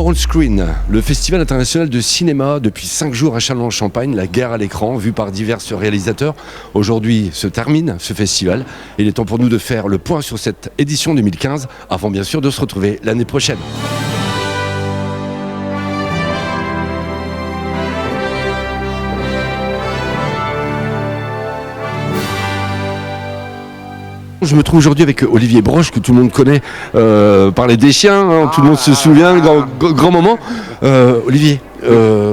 War on Screen, le festival international de cinéma depuis 5 jours à Châlons-en-Champagne, la guerre à l'écran, vue par divers réalisateurs. Aujourd'hui se termine ce festival. Il est temps pour nous de faire le point sur cette édition 2015, avant bien sûr de se retrouver l'année prochaine. Je me trouve aujourd'hui avec Olivier Broche, que tout le monde connaît par les Deschiens, hein, tout le monde se souvient, grand moment. Olivier,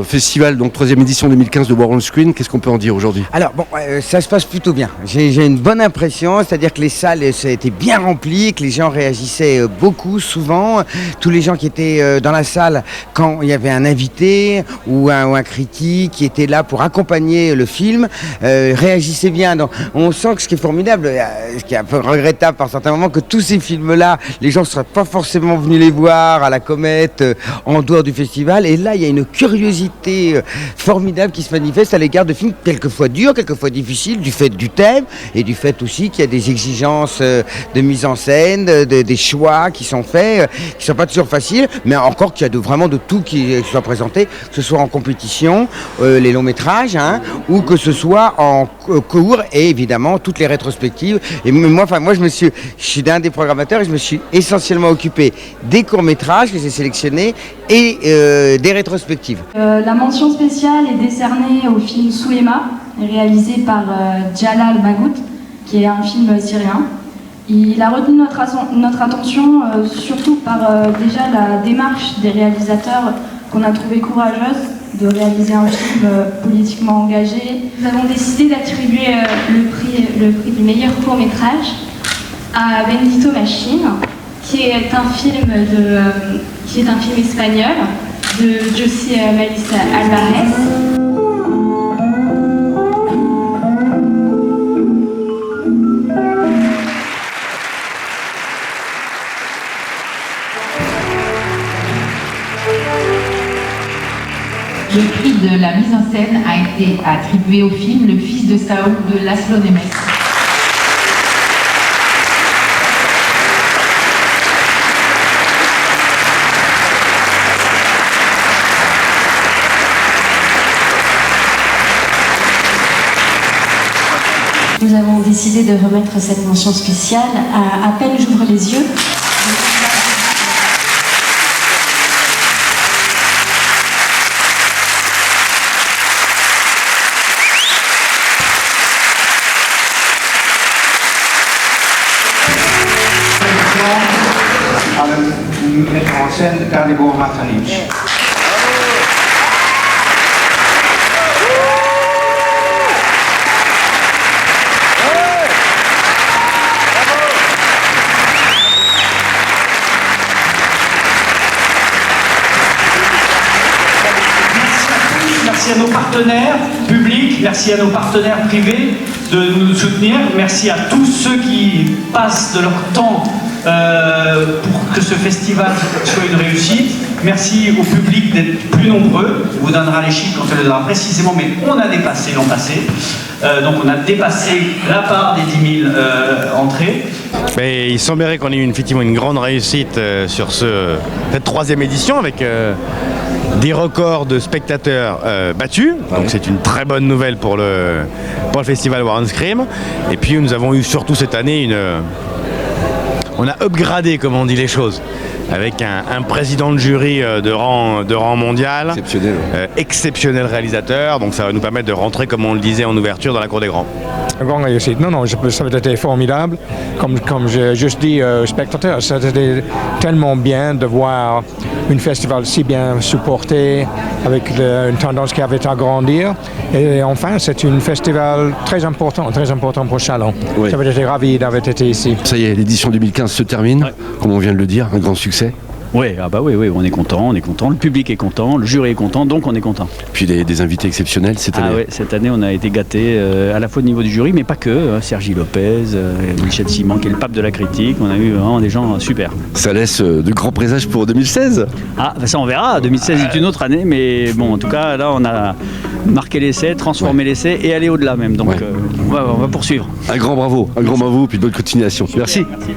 festival, donc 3e édition 2015 de War on Screen, qu'est-ce qu'on peut en dire aujourd'hui? Alors bon, ça se passe plutôt bien. J'ai une bonne impression, c'est-à-dire que les salles ça a été bien remplies, que les gens réagissaient beaucoup, souvent. Tous les gens qui étaient dans la salle quand il y avait un invité ou un critique qui était là pour accompagner le film, réagissaient bien. Donc, on sent que ce qui est formidable, ce qui est un peu regrettable par certains moments, que tous ces films-là, les gens ne seraient pas forcément venus les voir à la Comète, en dehors du festival. Et là, il y a une curiosité formidable qui se manifeste à l'égard de films quelquefois durs, quelquefois difficiles, du fait du thème et du fait aussi qu'il y a des exigences de mise en scène, des choix qui sont faits, qui ne sont pas toujours faciles, mais encore qu'il y a vraiment de tout qui soit présenté, que ce soit en compétition, les longs métrages, hein, ou que ce soit en cours et évidemment toutes les rétrospectives. Et moi, je suis d'un des programmateurs et je me suis essentiellement occupé des courts métrages que j'ai sélectionnés et des rétrospectives. La mention spéciale est décernée au film Souema, réalisé par Jalal Magout, qui est un film syrien. Il a retenu notre attention surtout par déjà la démarche des réalisateurs qu'on a trouvé courageuse de réaliser un film politiquement engagé. Nous avons décidé d'attribuer le prix du meilleur court-métrage à Bendito Machine, qui est un film espagnol de José Melissa Alvarez. Le prix de la mise en scène a été attribué au film Le fils de Saoul de Laszlo Nemes. Nous avons décidé de remettre cette mention spéciale à peine j'ouvre les yeux. Aan het mettre en scène de Dalibor Mafalich. Merci à nos partenaires publics, merci à nos partenaires privés de nous soutenir. Merci à tous ceux qui passent de leur temps pour que ce festival soit une réussite. Merci au public d'être plus nombreux. On vous donnera les chiffres quand on les donnera précisément, mais on a dépassé l'an passé. Donc on a dépassé la part des 10 000 entrées. Mais il semblerait qu'on ait eu effectivement une grande réussite sur cette 3e édition avec des records de spectateurs battus. Donc c'est une très bonne nouvelle pour le festival War on Screen. Et puis nous avons eu surtout cette année on a upgradé, comme on dit les choses, avec un président de jury de rang mondial, exceptionnel réalisateur, donc ça va nous permettre de rentrer, comme on le disait en ouverture, dans la cour des grands. Grande réussite. Non, ça a été formidable. Comme j'ai juste dit aux spectateurs, ça a été tellement bien de voir un festival si bien supporté, avec une tendance qui avait à grandir. Et enfin, c'est un festival très important pour Châlons. Oui. J'avais été ravi d'avoir été ici. Ça y est, l'édition 2015 se termine, comme on vient de le dire, un grand succès. Oui, on est content, le public est content, le jury est content, donc on est content. Puis des invités exceptionnels cette année. Oui, cette année on a été gâtés à la fois au niveau du jury, mais pas que. Sergi Lopez, Michel Simon qui est le pape de la critique, on a eu vraiment des gens super. Ça laisse de grands présages pour 2016. Ah, ça on verra, 2016 est une autre année, mais bon, en tout cas là on a marqué l'essai, transformé l'essai et aller au-delà même, donc on va poursuivre. Un grand bravo, puis bonne continuation. Merci. Merci.